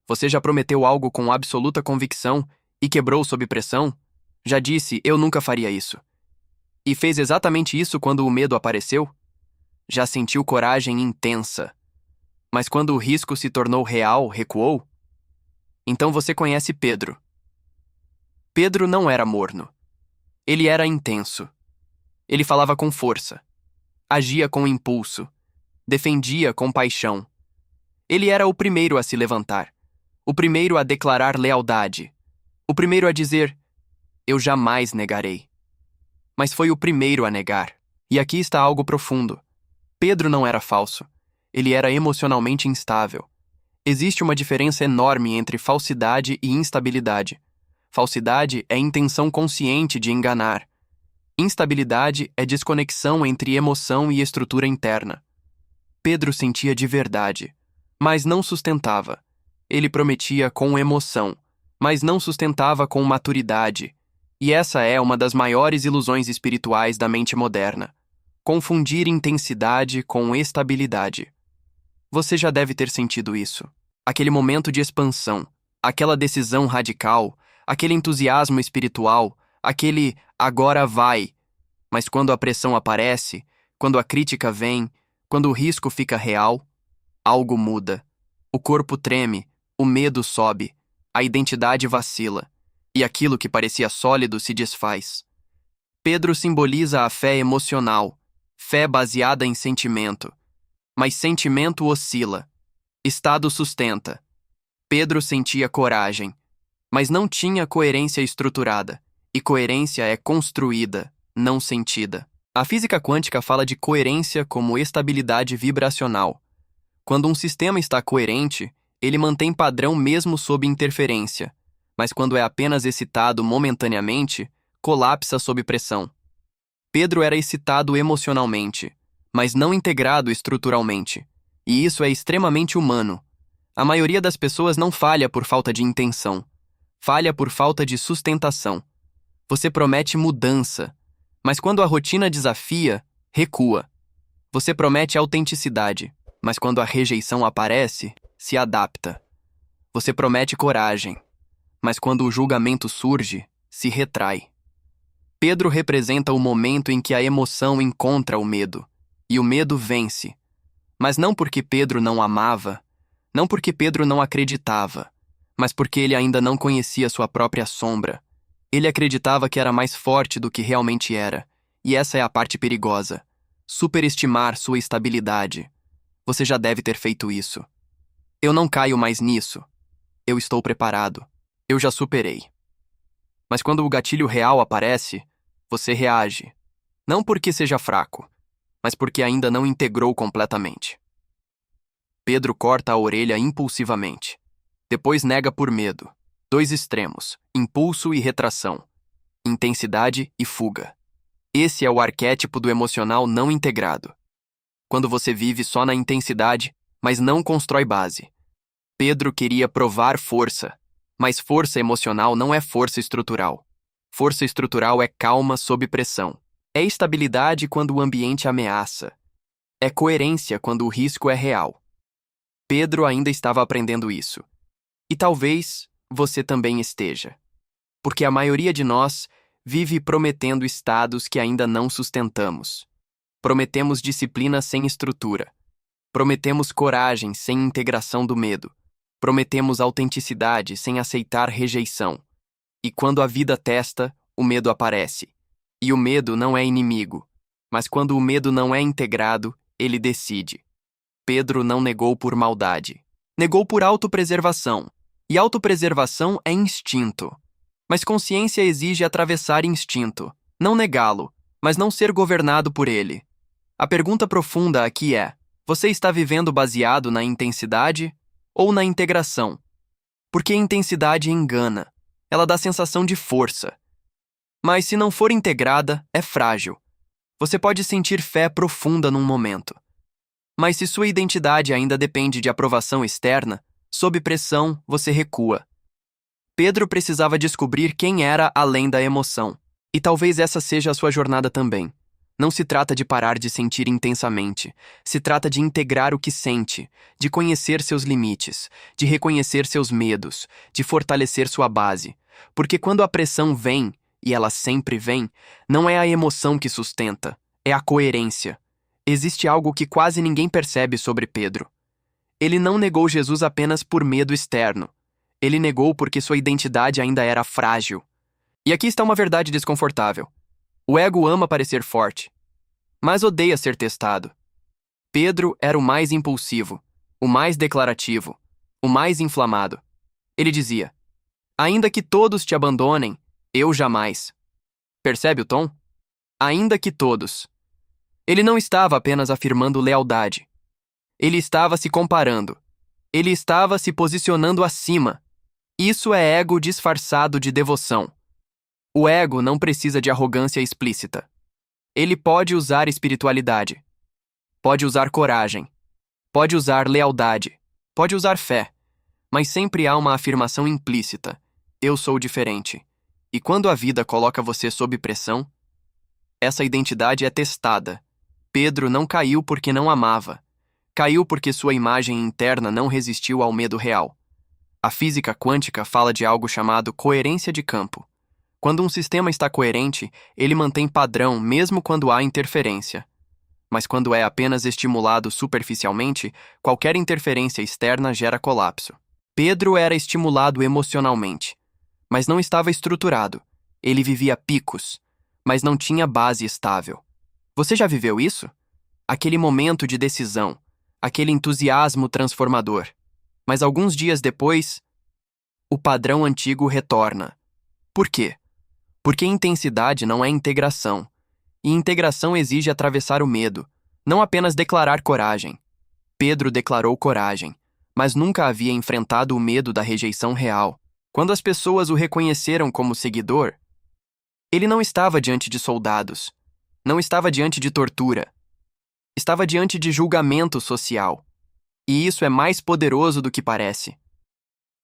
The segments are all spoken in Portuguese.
Você já prometeu algo com absoluta convicção e quebrou sob pressão? Já disse, eu nunca faria isso. E fez exatamente isso quando o medo apareceu? Já sentiu coragem intensa, mas quando o risco se tornou real, recuou? Então você conhece Pedro. Pedro não era morno. Ele era intenso. Ele falava com força, agia com impulso, defendia com paixão. Ele era o primeiro a se levantar, o primeiro a declarar lealdade, o primeiro a dizer: eu jamais negarei. Mas foi o primeiro a negar. E aqui está algo profundo. Pedro não era falso. Ele era emocionalmente instável. Existe uma diferença enorme entre falsidade e instabilidade. Falsidade é intenção consciente de enganar. Instabilidade é desconexão entre emoção e estrutura interna. Pedro sentia de verdade, mas não sustentava. Ele prometia com emoção, mas não sustentava com maturidade. E essa é uma das maiores ilusões espirituais da mente moderna: confundir intensidade com estabilidade. Você já deve ter sentido isso. Aquele momento de expansão, aquela decisão radical, aquele entusiasmo espiritual, aquele agora vai. Mas quando a pressão aparece, quando a crítica vem, quando o risco fica real, algo muda. O corpo treme, o medo sobe, a identidade vacila, e aquilo que parecia sólido se desfaz. Pedro simboliza a fé emocional, fé baseada em sentimento. Mas sentimento oscila, estado sustenta. Pedro sentia coragem, mas não tinha coerência estruturada, e coerência é construída, não sentida. A física quântica fala de coerência como estabilidade vibracional. Quando um sistema está coerente, ele mantém padrão mesmo sob interferência, mas quando é apenas excitado momentaneamente, colapsa sob pressão. Pedro era excitado emocionalmente, mas não integrado estruturalmente, e isso é extremamente humano. A maioria das pessoas não falha por falta de intenção, falha por falta de sustentação. Você promete mudança, mas quando a rotina desafia, recua. Você promete autenticidade, mas quando a rejeição aparece, se adapta. Você promete coragem, mas quando o julgamento surge, se retrai. Pedro representa o momento em que a emoção encontra o medo, e o medo vence. Mas não porque Pedro não amava, não porque Pedro não acreditava, mas porque ele ainda não conhecia sua própria sombra. Ele acreditava que era mais forte do que realmente era, e essa é a parte perigosa: superestimar sua estabilidade. Você já deve ter feito isso. Eu não caio mais nisso. Eu estou preparado. Eu já superei. Mas quando o gatilho real aparece, você reage. Não porque seja fraco, mas porque ainda não integrou completamente. Pedro corta a orelha impulsivamente. Depois nega por medo. Dois extremos: impulso e retração. Intensidade e fuga. Esse é o arquétipo do emocional não integrado. Quando você vive só na intensidade, mas não constrói base. Pedro queria provar força, mas força emocional não é força estrutural. Força estrutural é calma sob pressão. É estabilidade quando o ambiente ameaça. É coerência quando o risco é real. Pedro ainda estava aprendendo isso. E talvez você também esteja. Porque a maioria de nós vive prometendo estados que ainda não sustentamos. Prometemos disciplina sem estrutura. Prometemos coragem sem integração do medo. Prometemos autenticidade sem aceitar rejeição. E quando a vida testa, o medo aparece. E o medo não é inimigo, mas quando o medo não é integrado, ele decide. Pedro não negou por maldade. Negou por autopreservação. E autopreservação é instinto. Mas consciência exige atravessar instinto, não negá-lo, mas não ser governado por ele. A pergunta profunda aqui é: você está vivendo baseado na intensidade ou na integração? Porque a intensidade engana. Ela dá sensação de força. Mas se não for integrada, é frágil. Você pode sentir fé profunda num momento. Mas se sua identidade ainda depende de aprovação externa, sob pressão, você recua. Pedro precisava descobrir quem era além da emoção. E talvez essa seja a sua jornada também. Não se trata de parar de sentir intensamente. Se trata de integrar o que sente, de conhecer seus limites, de reconhecer seus medos, de fortalecer sua base. Porque quando a pressão vem, e ela sempre vem, não é a emoção que sustenta, é a coerência. Existe algo que quase ninguém percebe sobre Pedro. Ele não negou Jesus apenas por medo externo. Ele negou porque sua identidade ainda era frágil. E aqui está uma verdade desconfortável. O ego ama parecer forte, mas odeia ser testado. Pedro era o mais impulsivo, o mais declarativo, o mais inflamado. Ele dizia: ainda que todos te abandonem, eu jamais. Percebe o tom? Ainda que todos. Ele não estava apenas afirmando lealdade. Ele estava se comparando. Ele estava se posicionando acima. Isso é ego disfarçado de devoção. O ego não precisa de arrogância explícita. Ele pode usar espiritualidade. Pode usar coragem. Pode usar lealdade. Pode usar fé. Mas sempre há uma afirmação implícita. Eu sou diferente. E quando a vida coloca você sob pressão, essa identidade é testada. Pedro não caiu porque não amava. Caiu porque sua imagem interna não resistiu ao medo real. A física quântica fala de algo chamado coerência de campo. Quando um sistema está coerente, ele mantém padrão mesmo quando há interferência. Mas quando é apenas estimulado superficialmente, qualquer interferência externa gera colapso. Pedro era estimulado emocionalmente, mas não estava estruturado. Ele vivia picos, mas não tinha base estável. Você já viveu isso? Aquele momento de decisão, aquele entusiasmo transformador. Mas alguns dias depois, o padrão antigo retorna. Por quê? Porque intensidade não é integração. E integração exige atravessar o medo, não apenas declarar coragem. Pedro declarou coragem, mas nunca havia enfrentado o medo da rejeição real. Quando as pessoas o reconheceram como seguidor, ele não estava diante de soldados, não estava diante de tortura. Estava diante de julgamento social. E isso é mais poderoso do que parece.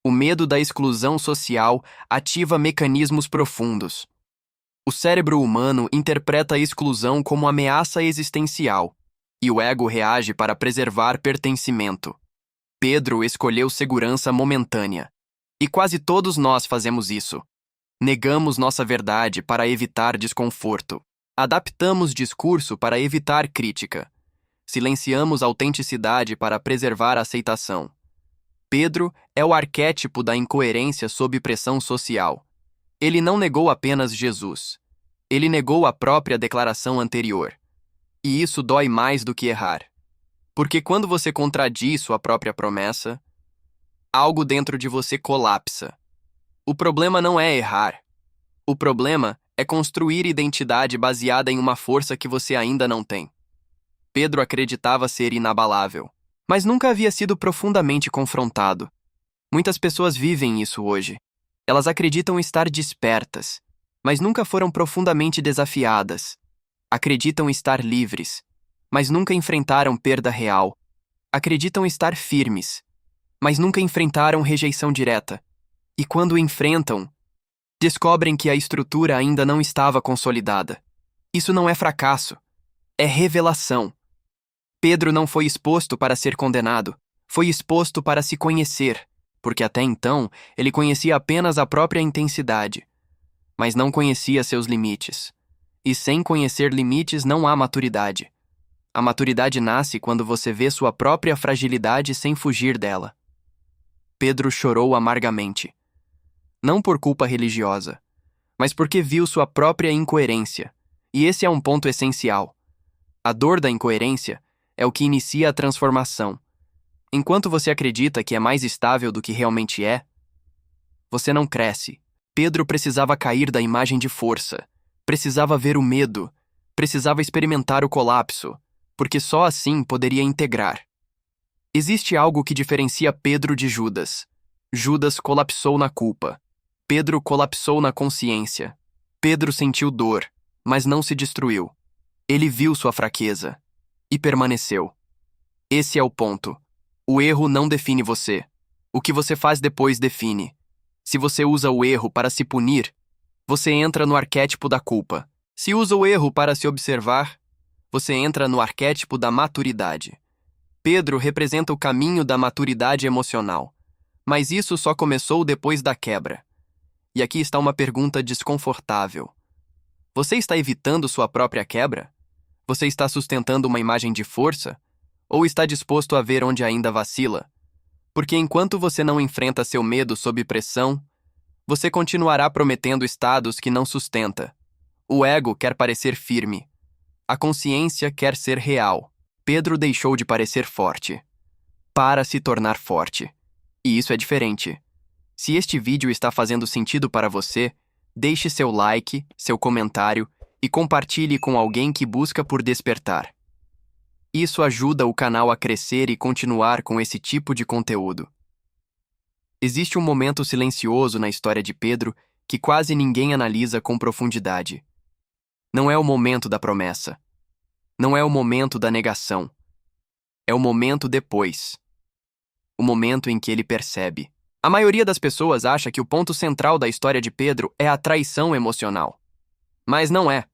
O medo da exclusão social ativa mecanismos profundos. O cérebro humano interpreta a exclusão como ameaça existencial, e o ego reage para preservar pertencimento. Pedro escolheu segurança momentânea. E quase todos nós fazemos isso. Negamos nossa verdade para evitar desconforto. Adaptamos discurso para evitar crítica. Silenciamos autenticidade para preservar aceitação. Pedro é o arquétipo da incoerência sob pressão social. Ele não negou apenas Jesus. Ele negou a própria declaração anterior. E isso dói mais do que errar. Porque quando você contradiz sua própria promessa, algo dentro de você colapsa. O problema não é errar. O problema é construir identidade baseada em uma força que você ainda não tem. Pedro acreditava ser inabalável, mas nunca havia sido profundamente confrontado. Muitas pessoas vivem isso hoje. Elas acreditam estar despertas, mas nunca foram profundamente desafiadas. Acreditam estar livres, mas nunca enfrentaram perda real. Acreditam estar firmes, mas nunca enfrentaram rejeição direta. E quando enfrentam, descobrem que a estrutura ainda não estava consolidada. Isso não é fracasso, é revelação. Pedro não foi exposto para ser condenado, foi exposto para se conhecer, porque até então ele conhecia apenas a própria intensidade, mas não conhecia seus limites. E sem conhecer limites não há maturidade. A maturidade nasce quando você vê sua própria fragilidade sem fugir dela. Pedro chorou amargamente. Não por culpa religiosa, mas porque viu sua própria incoerência. E esse é um ponto essencial. A dor da incoerência é o que inicia a transformação. Enquanto você acredita que é mais estável do que realmente é, você não cresce. Pedro precisava cair da imagem de força, precisava ver o medo, precisava experimentar o colapso, porque só assim poderia integrar. Existe algo que diferencia Pedro de Judas. Judas colapsou na culpa. Pedro colapsou na consciência. Pedro sentiu dor, mas não se destruiu. Ele viu sua fraqueza e permaneceu. Esse é o ponto. O erro não define você. O que você faz depois define. Se você usa o erro para se punir, você entra no arquétipo da culpa. Se usa o erro para se observar, Você entra no arquétipo da maturidade. Pedro representa o caminho da maturidade emocional. Mas isso só começou depois da quebra. E aqui está uma pergunta desconfortável. Você está evitando sua própria quebra? Você está sustentando uma imagem de força? Ou está disposto a ver onde ainda vacila? Porque enquanto você não enfrenta seu medo sob pressão, você continuará prometendo estados que não sustenta. O ego quer parecer firme. A consciência quer ser real. Pedro deixou de parecer forte para se tornar forte. E isso é diferente. Se este vídeo está fazendo sentido para você, deixe seu like, seu comentário e compartilhe com alguém que busca por despertar. Isso ajuda o canal a crescer e continuar com esse tipo de conteúdo. Existe um momento silencioso na história de Pedro que quase ninguém analisa com profundidade. Não é o momento da promessa. Não é o momento da negação. É o momento depois. O momento em que ele percebe. A maioria das pessoas acha que o ponto central da história de Pedro é a traição emocional. Mas não é.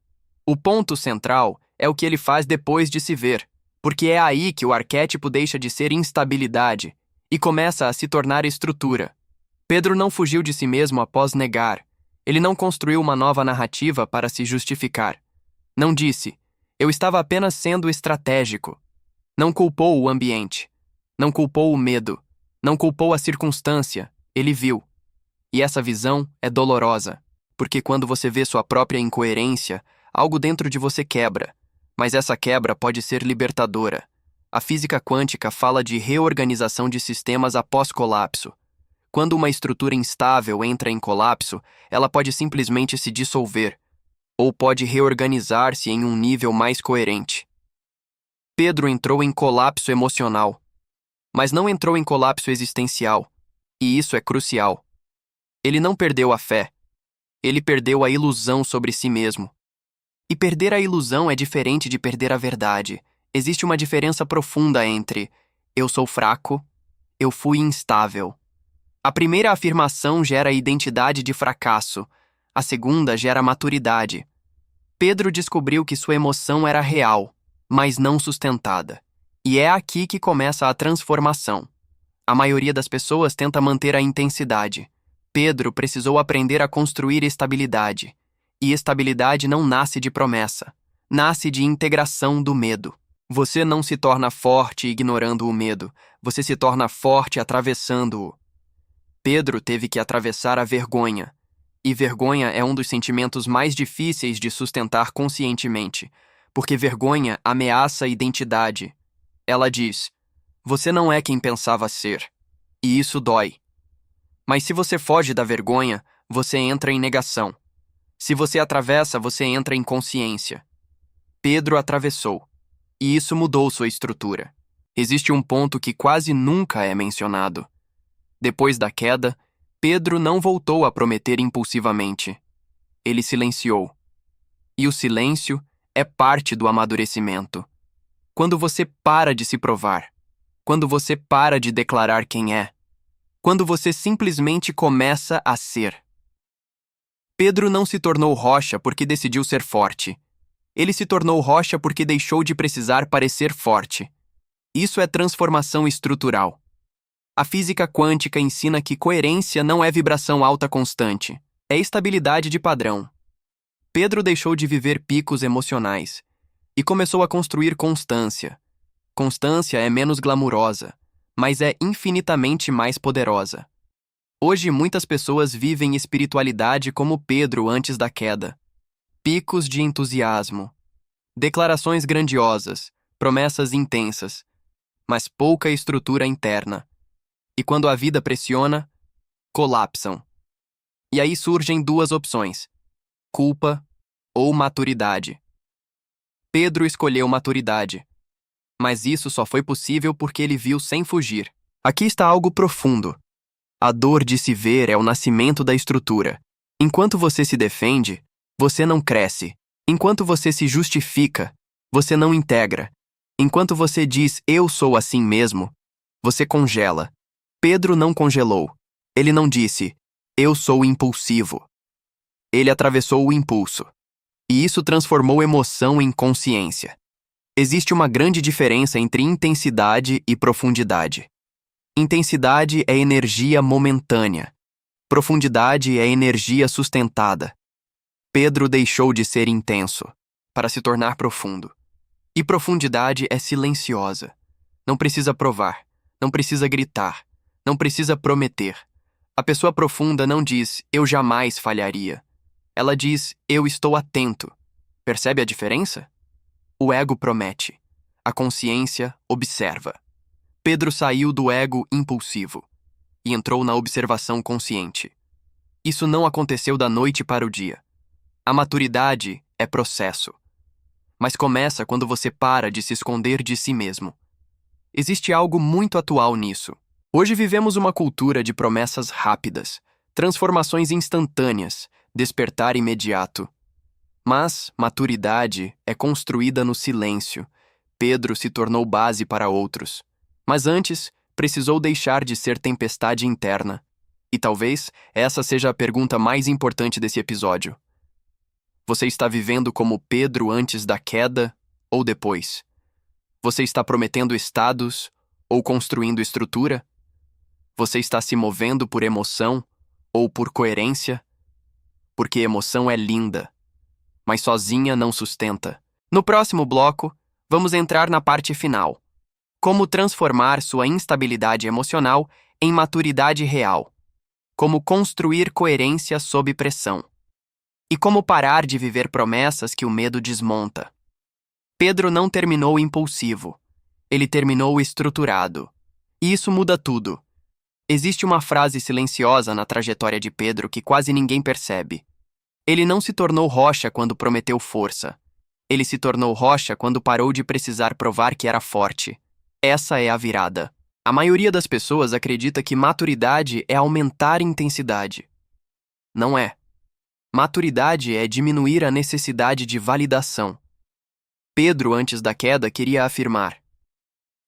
O ponto central é o que ele faz depois de se ver, porque é aí que o arquétipo deixa de ser instabilidade e começa a se tornar estrutura. Pedro não fugiu de si mesmo após negar. Ele não construiu uma nova narrativa para se justificar. Não disse, eu estava apenas sendo estratégico. Não culpou o ambiente. Não culpou o medo. Não culpou a circunstância. Ele viu. E essa visão é dolorosa, porque quando você vê sua própria incoerência, algo dentro de você quebra. Mas essa quebra pode ser libertadora. A física quântica fala de reorganização de sistemas após colapso. Quando uma estrutura instável entra em colapso, ela pode simplesmente se dissolver, ou pode reorganizar-se em um nível mais coerente. Pedro entrou em colapso emocional, mas não entrou em colapso existencial, e isso é crucial. Ele não perdeu a fé. Ele perdeu a ilusão sobre si mesmo. E perder a ilusão é diferente de perder a verdade. Existe uma diferença profunda entre eu sou fraco, eu fui instável. A primeira afirmação gera identidade de fracasso, a segunda gera maturidade. Pedro descobriu que sua emoção era real, mas não sustentada. E é aqui que começa a transformação. A maioria das pessoas tenta manter a intensidade. Pedro precisou aprender a construir estabilidade. E estabilidade não nasce de promessa. Nasce de integração do medo. Você não se torna forte ignorando o medo. Você se torna forte atravessando-o. Pedro teve que atravessar a vergonha. E vergonha é um dos sentimentos mais difíceis de sustentar conscientemente, porque vergonha ameaça a identidade. Ela diz, você não é quem pensava ser. E isso dói. Mas se você foge da vergonha, você entra em negação. Se você atravessa, você entra em consciência. Pedro atravessou. E isso mudou sua estrutura. Existe um ponto que quase nunca é mencionado. Depois da queda, Pedro não voltou a prometer impulsivamente. Ele silenciou. E o silêncio é parte do amadurecimento. Quando você para de se provar, quando você para de declarar quem é, quando você simplesmente começa a ser. Pedro não se tornou rocha porque decidiu ser forte. Ele se tornou rocha porque deixou de precisar parecer forte. Isso é transformação estrutural. A física quântica ensina que coerência não é vibração alta constante, é estabilidade de padrão. Pedro deixou de viver picos emocionais e começou a construir constância. Constância é menos glamurosa, mas é infinitamente mais poderosa. Hoje muitas pessoas vivem espiritualidade como Pedro antes da queda. Picos de entusiasmo, declarações grandiosas, promessas intensas, mas pouca estrutura interna. E quando a vida pressiona, colapsam. E aí surgem duas opções: culpa ou maturidade. Pedro escolheu maturidade, mas isso só foi possível porque ele viu sem fugir. Aqui está algo profundo. A dor de se ver é o nascimento da estrutura. Enquanto você se defende, você não cresce. Enquanto você se justifica, você não integra. Enquanto você diz, eu sou assim mesmo, você congela. Pedro não congelou. Ele não disse, eu sou impulsivo. Ele atravessou o impulso. E isso transformou emoção em consciência. Existe uma grande diferença entre intensidade e profundidade. Intensidade é energia momentânea. Profundidade é energia sustentada. Pedro deixou de ser intenso para se tornar profundo. E profundidade é silenciosa. Não precisa provar, não precisa gritar, não precisa prometer. A pessoa profunda não diz, eu jamais falharia. Ela diz, eu estou atento. Percebe a diferença? O ego promete. A consciência observa. Pedro saiu do ego impulsivo e entrou na observação consciente. Isso não aconteceu da noite para o dia. A maturidade é processo. Mas começa quando você para de se esconder de si mesmo. Existe algo muito atual nisso. Hoje vivemos uma cultura de promessas rápidas, transformações instantâneas, despertar imediato. Mas maturidade é construída no silêncio. Pedro se tornou base para outros. Mas antes, precisou deixar de ser tempestade interna. E talvez essa seja a pergunta mais importante desse episódio. Você está vivendo como Pedro antes da queda ou depois? Você está prometendo estados ou construindo estrutura? Você está se movendo por emoção ou por coerência? Porque emoção é linda, mas sozinha não sustenta. No próximo bloco, vamos entrar na parte final. Como transformar sua instabilidade emocional em maturidade real. Como construir coerência sob pressão. E como parar de viver promessas que o medo desmonta. Pedro não terminou impulsivo. Ele terminou estruturado. E isso muda tudo. Existe uma frase silenciosa na trajetória de Pedro que quase ninguém percebe. Ele não se tornou rocha quando prometeu força. Ele se tornou rocha quando parou de precisar provar que era forte. Essa é a virada. A maioria das pessoas acredita que maturidade é aumentar intensidade. Não é. Maturidade é diminuir a necessidade de validação. Pedro, antes da queda, queria afirmar: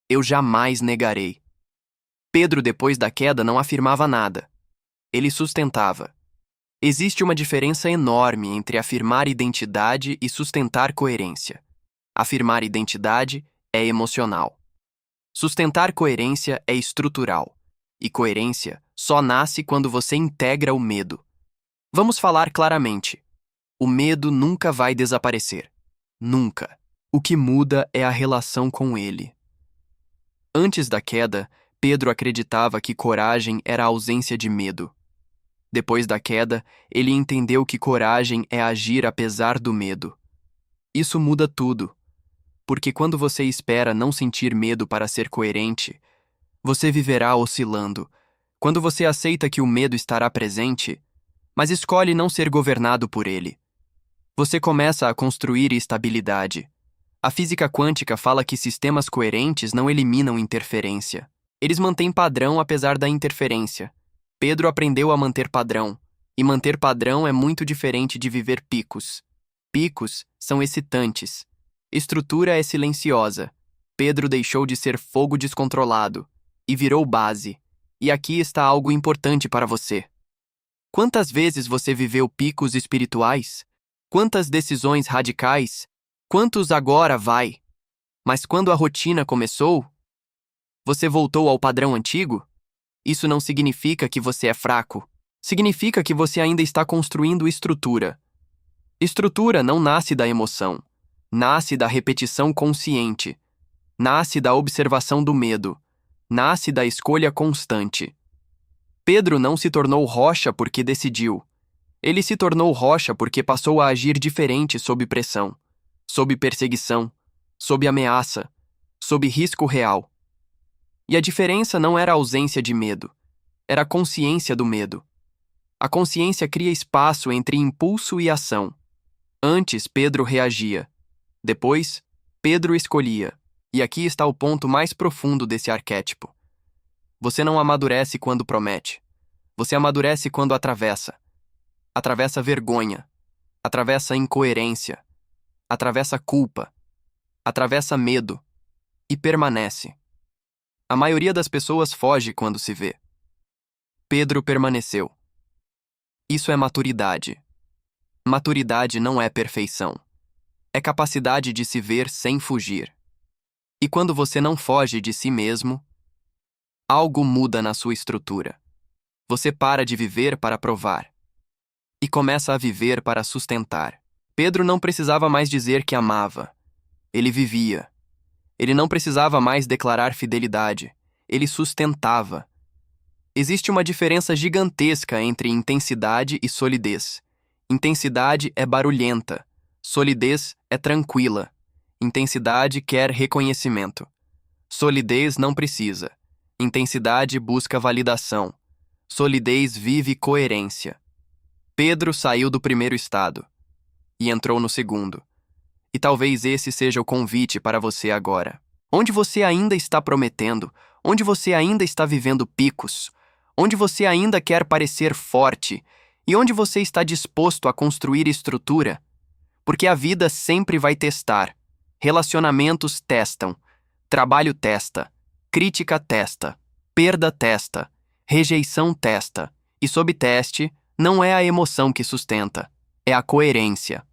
eu jamais negarei. Pedro, depois da queda, não afirmava nada. Ele sustentava. Existe uma diferença enorme entre afirmar identidade e sustentar coerência. Afirmar identidade é emocional. Sustentar coerência é estrutural. E coerência só nasce quando você integra o medo. Vamos falar claramente. O medo nunca vai desaparecer. Nunca. O que muda é a relação com ele. Antes da queda, Pedro acreditava que coragem era a ausência de medo. Depois da queda, ele entendeu que coragem é agir apesar do medo. Isso muda tudo, porque quando você espera não sentir medo para ser coerente, você viverá oscilando. Quando você aceita que o medo estará presente, mas escolhe não ser governado por ele, você começa a construir estabilidade. A física quântica fala que sistemas coerentes não eliminam interferência. Eles mantêm padrão apesar da interferência. Pedro aprendeu a manter padrão, e manter padrão é muito diferente de viver picos. Picos são excitantes. Estrutura é silenciosa. Pedro deixou de ser fogo descontrolado e virou base. E aqui está algo importante para você. Quantas vezes você viveu picos espirituais? Quantas decisões radicais? Quantos agora vai? Mas quando a rotina começou, você voltou ao padrão antigo? Isso não significa que você é fraco. Significa que você ainda está construindo estrutura. Estrutura não nasce da emoção. Nasce da repetição consciente. Nasce da observação do medo. Nasce da escolha constante. Pedro não se tornou rocha porque decidiu. Ele se tornou rocha porque passou a agir diferente sob pressão, sob perseguição, sob ameaça, sob risco real. E a diferença não era a ausência de medo, era a consciência do medo. A consciência cria espaço entre impulso e ação. Antes, Pedro reagia. Depois, Pedro escolhia. E aqui está o ponto mais profundo desse arquétipo. Você não amadurece quando promete. Você amadurece quando atravessa. Atravessa vergonha. Atravessa incoerência. Atravessa culpa. Atravessa medo. E permanece. A maioria das pessoas foge quando se vê. Pedro permaneceu. Isso é maturidade. Maturidade não é perfeição. É capacidade de se ver sem fugir. E quando você não foge de si mesmo, algo muda na sua estrutura. Você para de viver para provar e começa a viver para sustentar. Pedro não precisava mais dizer que amava. Ele vivia. Ele não precisava mais declarar fidelidade. Ele sustentava. Existe uma diferença gigantesca entre intensidade e solidez. Intensidade é barulhenta. Solidez é tranquila. Intensidade quer reconhecimento. Solidez não precisa. Intensidade busca validação. Solidez vive coerência. Pedro saiu do primeiro estado e entrou no segundo. E talvez esse seja o convite para você agora. Onde você ainda está prometendo, onde você ainda está vivendo picos, onde você ainda quer parecer forte e onde você está disposto a construir estrutura, porque a vida sempre vai testar. Relacionamentos testam, trabalho testa, crítica testa, perda testa, rejeição testa, e sob teste, não é a emoção que sustenta, é a coerência.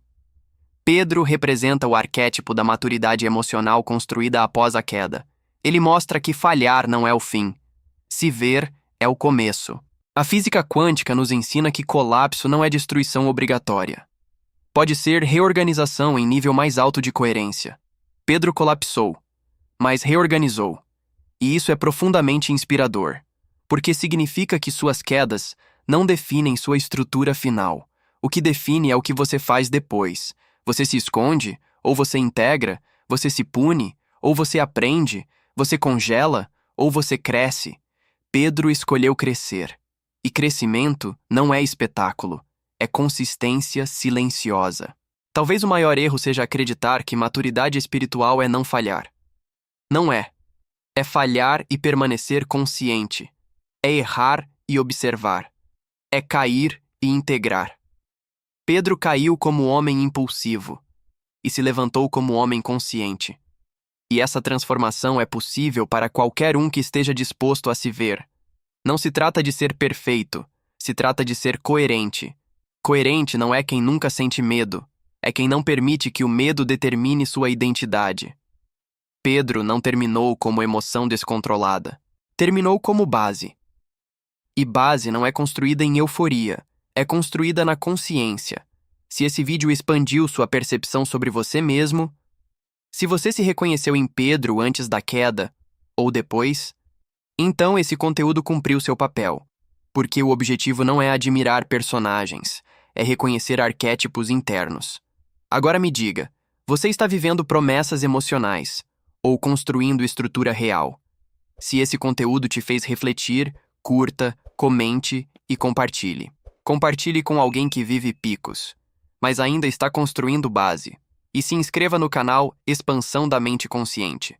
Pedro representa o arquétipo da maturidade emocional construída após a queda. Ele mostra que falhar não é o fim. Se ver é o começo. A física quântica nos ensina que colapso não é destruição obrigatória. Pode ser reorganização em nível mais alto de coerência. Pedro colapsou, mas reorganizou. E isso é profundamente inspirador, porque significa que suas quedas não definem sua estrutura final. O que define é o que você faz depois. Você se esconde, ou você integra, você se pune, ou você aprende, você congela, ou você cresce. Pedro escolheu crescer. E crescimento não é espetáculo, é consistência silenciosa. Talvez o maior erro seja acreditar que maturidade espiritual é não falhar. Não é. É falhar e permanecer consciente. É errar e observar. É cair e integrar. Pedro caiu como homem impulsivo e se levantou como homem consciente. E essa transformação é possível para qualquer um que esteja disposto a se ver. Não se trata de ser perfeito, se trata de ser coerente. Coerente não é quem nunca sente medo, é quem não permite que o medo determine sua identidade. Pedro não terminou como emoção descontrolada, terminou como base. E base não é construída em euforia, é construída na consciência. Se esse vídeo expandiu sua percepção sobre você mesmo, se você se reconheceu em Pedro antes da queda, ou depois, então esse conteúdo cumpriu seu papel, porque o objetivo não é admirar personagens, é reconhecer arquétipos internos. Agora me diga, você está vivendo promessas emocionais, ou construindo estrutura real? Se esse conteúdo te fez refletir, curta, comente e compartilhe. Compartilhe com alguém que vive picos, mas ainda está construindo base. E se inscreva no canal Expansão da Mente Consciente.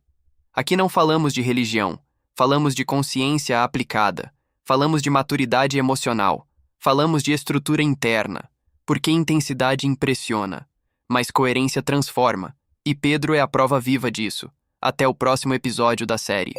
Aqui não falamos de religião, falamos de consciência aplicada, falamos de maturidade emocional, falamos de estrutura interna, porque intensidade impressiona, mas coerência transforma, e Pedro é a prova viva disso. Até o próximo episódio da série.